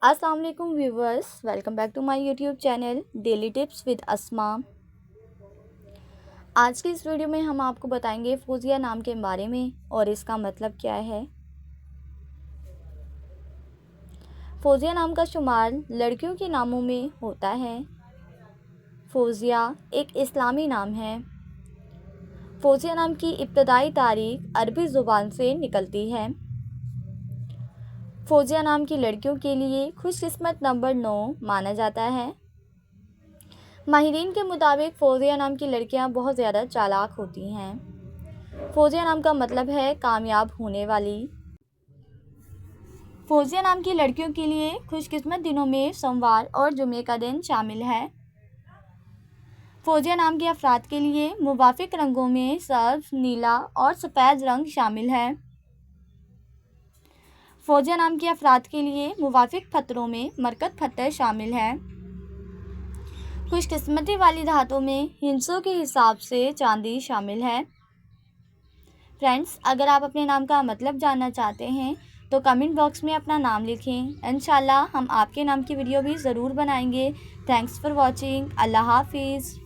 अस्सलाम वालेकुम viewers, welcome back to my YouTube channel daily tips with Asma. आज की इस वीडियो में हम आपको बताएंगे फौजिया नाम के बारे में और इसका मतलब क्या है। फौजिया नाम का शुमार लड़कियों के नामों में होता है। फौजिया एक इस्लामी नाम है। फौजिया नाम की इब्तदाई तारीख अरबी ज़ुबान से निकलती है। फौजिया नाम की लड़कियों के लिए खुशकिस्मत नंबर 9 माना जाता है। माहिरीन के मुताबिक फौजिया नाम की लड़कियां बहुत ज़्यादा चालाक होती हैं। फौजिया नाम का मतलब है कामयाब होने वाली। फौजिया नाम की लड़कियों के लिए खुशकिस्मत दिनों में सोमवार और जुमे का दिन शामिल है। फौजिया नाम के अफराद के लिए मुवाफिक रंगों में सब्ज, नीला और सफ़ेद रंग शामिल है। फौजिया नाम के अफराद के लिए मुवाफिक पत्थरों में मरकत पत्थर शामिल है। खुशकिस्मती वाली धातों में हिंसों के हिसाब से चांदी शामिल है। फ्रेंड्स, अगर आप अपने नाम का मतलब जानना चाहते हैं तो कमेंट बॉक्स में अपना नाम लिखें। इंशाल्लाह हम आपके नाम की वीडियो भी ज़रूर बनाएंगे। Thanks for watching. अल्लाह हाफिज़।